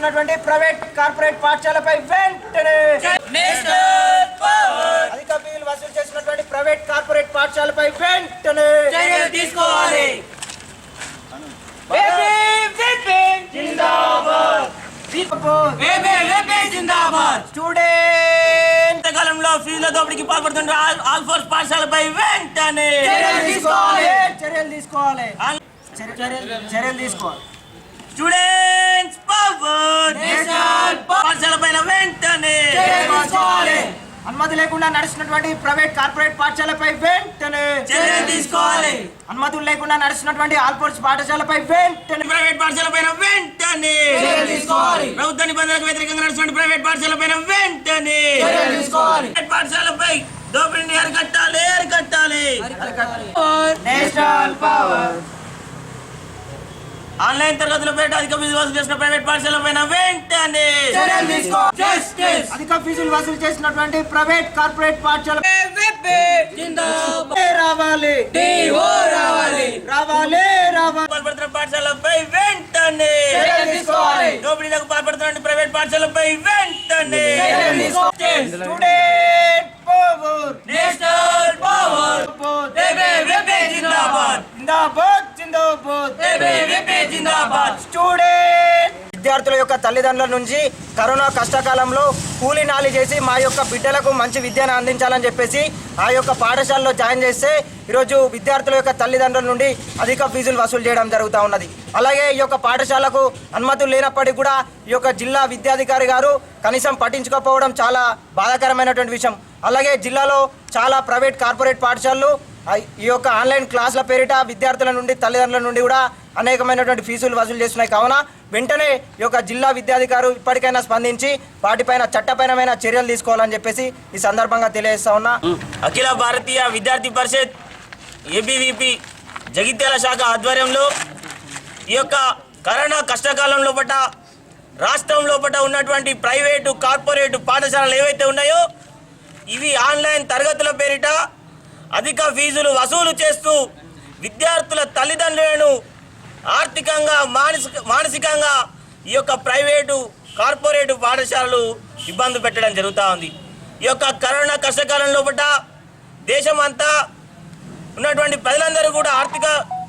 చేసినటువంటి private corporate పాఠశాలపై వెంటనే అధిక ఫీజులు వసూలు చేసినటువంటి ప్రైవేట్ కార్పొరేట్ పాఠశాలపై వెంటనే చర్యలు తీసుకోవాలి. స్టూడెంట్ కాలంలో ఫీజుల దోపిడీకి పాల్పడుతున్న ఆల్ ఫోర్స్ పాఠశాలపై వెంటనే చర్యలు తీసుకోవాలి. స్టూడెంట్స్ పవర్ పాఠశాల పైన వెంటనే అనుమతి లేకుండా నడుస్తున్నటువంటి ప్రైవేట్ కార్పొరేట్ పాఠశాలపై వెంటనే చర్యలు తీసుకోవాలి. అనుమతులు లేకుండా నడుస్తున్నటువంటి ఆల్ ఫోర్స్ పాఠశాలపై వెంటనే ప్రైవేట్ పాఠశాల పైన వెంటనే ప్రభుత్వ నిబంధనలకు వ్యతిరేకంగా నడుస్తున్న ప్రైవేట్ పాఠశాల పైన వెంటనే పాఠశాలపై దోపిడీని అరికట్టాలి. నేషనల్ పవర్ ఆన్లైన్ తరగతుల పేట అధిక ఫీజులు వసూలు చేసిన ప్రైవేట్ పాఠశాల పైన వెంటనే అధిక ఫీజులు వసూలు చేసినటువంటి ప్రైవేట్ కార్పొరేట్ పాఠశాల పాల్పడుతున్న పాఠశాలపై వెంటనే దోపిడీలకు పాల్పడుతున్న ప్రైవేట్ పాఠశాలపై వెంటనే స్టూడెంట్ పవర్ నేషనల్ పవర్ జిందాబాద్ స్టూడెంట్ విద్యార్థుల యొక్క తల్లిదండ్రుల నుంచి కరోనా కష్టకాలంలో కూలీ నాలి చేసి మా యొక్క బిడ్డలకు మంచి విద్యను అందించాలని చెప్పేసి ఆ యొక్క పాఠశాలలో జాయిన్ చేస్తే ఈరోజు విద్యార్థుల యొక్క తల్లిదండ్రుల నుండి అధిక ఫీజులు వసూలు చేయడం జరుగుతూ ఉన్నది. అలాగే ఈ యొక్క పాఠశాలకు అనుమతులు లేనప్పటికీ కూడా ఈ యొక్క జిల్లా విద్యాధికారి గారు కనీసం పట్టించుకోకపోవడం చాలా బాధాకరమైనటువంటి విషయం. అలాగే జిల్లాలో చాలా ప్రైవేట్ కార్పొరేట్ పాఠశాలలు ఈ యొక్క ఆన్లైన్ క్లాసుల పేరిట విద్యార్థుల నుండి తల్లిదండ్రుల నుండి కూడా అనేకమైనటువంటి ఫీజులు వసూలు చేస్తున్నాయి. కావున వెంటనే ఈ యొక్క జిల్లా విద్యాధికారి ఇప్పటికైనా స్పందించి వాటిపైన చట్టపరమైన చర్యలు తీసుకోవాలని చెప్పేసి ఈ సందర్భంగా తెలియజేస్తా ఉన్నా. అఖిల భారతీయ విద్యార్థి పరిషత్ ఏబీవీపీ జగిత్యాల శాఖ ఆధ్వర్యంలో ఈ యొక్క కరోనా కష్టకాలం లోపల రాష్ట్రం లోపల ఉన్నటువంటి ప్రైవేటు కార్పొరేటు పాఠశాలలు ఏవైతే ఉన్నాయో ఇవి ఆన్లైన్ తరగతుల పేరిట అధిక ఫీజులు వసూలు చేస్తూ విద్యార్థుల తల్లిదండ్రులను ఆర్థికంగా మానసికంగా ఈ యొక్క ప్రైవేటు కార్పొరేటు పాఠశాలలు ఇబ్బంది పెట్టడం జరుగుతూ ఉంది. ఈ యొక్క కరోనా కష్టకాలం లోపల దేశమంతా ఉన్నటువంటి ప్రజలందరూ కూడా ఆర్థిక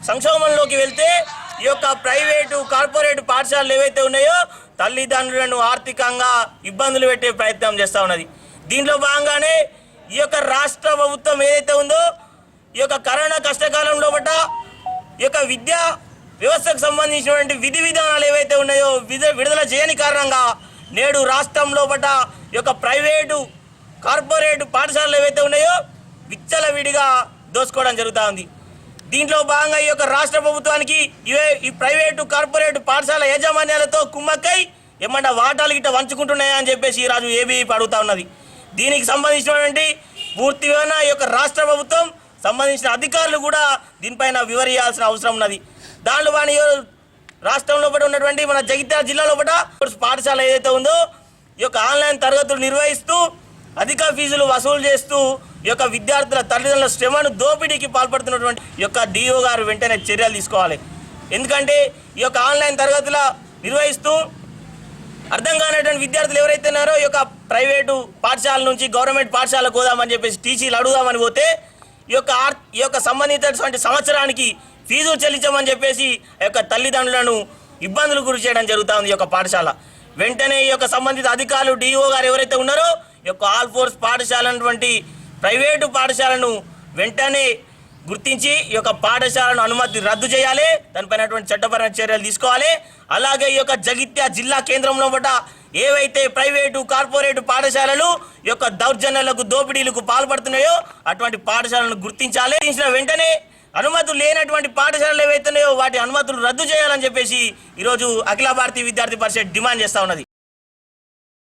సంక్షోభంలోకి వెళ్తే ఈ యొక్క ప్రైవేటు కార్పొరేటు పాఠశాలలు ఏవైతే ఉన్నాయో తల్లిదండ్రులను ఆర్థికంగా ఇబ్బందులు పెట్టే ప్రయత్నం చేస్తూ ఉన్నది. దీంట్లో భాగంగానే ఈ యొక్క రాష్ట్ర ప్రభుత్వం ఏదైతే ఉందో ఈ యొక్క కరోనా కష్టకాలం లోపల ఈ యొక్క విద్యా వ్యవస్థకు సంబంధించినటువంటి విధి విధానాలు ఏవైతే ఉన్నాయో విడుదల చేయని కారణంగా నేడు రాష్ట్రం లోపల ఈ యొక్క ప్రైవేటు కార్పొరేటు పాఠశాలలు ఏవైతే ఉన్నాయో విచ్చలవిడిగా దోసుకోవడం జరుగుతూ ఉంది. దీంట్లో భాగంగా ఈ యొక్క రాష్ట్ర ప్రభుత్వానికి ఈ ప్రైవేటు కార్పొరేటు పాఠశాల యాజమాన్యాలతో కుమ్మక్కై ఏమన్నా వాటాలు గిట్ట వంచుకుంటున్నాయా అని చెప్పేసి ఈరోజు ఏబీవీపీ అడుగుతా ఉన్నది. దీనికి సంబంధించినటువంటి పూర్తిగా ఈ యొక్క రాష్ట్ర ప్రభుత్వం సంబంధించిన అధికారులు కూడా దీనిపైన వివరించాల్సిన అవసరం ఉన్నది. దాంట్లో వాని రాష్ట్రంలో ఉన్నటువంటి మన జగిత్యాల జిల్లా లోపల పాఠశాల ఏదైతే ఉందో ఈ యొక్క ఆన్లైన్ తరగతులు నిర్వహిస్తూ అధిక ఫీజులు వసూలు చేస్తూ ఈ యొక్క విద్యార్థుల తల్లిదండ్రుల శ్రమను దోపిడీకి పాల్పడుతున్నటువంటి ఈ యొక్క డిఓ గారు వెంటనే చర్యలు తీసుకోవాలి. ఎందుకంటే ఈ యొక్క ఆన్లైన్ తరగతుల నిర్వహిస్తూ అర్థం కానటువంటి విద్యార్థులు ఎవరైతే ఉన్నారో ఈ యొక్క ప్రైవేటు పాఠశాల నుంచి గవర్నమెంట్ పాఠశాలకు పోదామని చెప్పేసి టీసీలు అడుగుదామని పోతే ఈ యొక్క సంబంధించినటువంటి సంవత్సరానికి ఫీజులు చెల్లించమని చెప్పేసి ఈ యొక్క తల్లిదండ్రులను ఇబ్బందులు గురి చేయడం జరుగుతూ ఉంది ఈ యొక్క పాఠశాల. వెంటనే ఈ యొక్క సంబంధిత అధికారులు డిఓ గారు ఎవరైతే ఉన్నారో ఈ యొక్క ఆల్ ఫోర్స్ పాఠశాల అటువంటి ప్రైవేటు పాఠశాలను వెంటనే గుర్తించి ఈ యొక్క పాఠశాలను అనుమతి రద్దు చేయాలి. దానిపైనటువంటి చట్టపరమైన చర్యలు తీసుకోవాలి. అలాగే ఈ యొక్క జగిత్యాల జిల్లా కేంద్రంలో ఏవైతే ప్రైవేటు కార్పొరేటు పాఠశాలలు ఈ యొక్క దౌర్జన్యాలకు దోపిడీలకు పాల్పడుతున్నాయో అటువంటి పాఠశాలను గుర్తించాలి. వెంటనే అనుమతులు లేనటువంటి పాఠశాలలు ఏవైతున్నాయో వాటి అనుమతులు రద్దు చేయాలని చెప్పేసి ఈరోజు అఖిల భారతీయ విద్యార్థి పరిషత్ డిమాండ్ చేస్తూ ఉన్నది.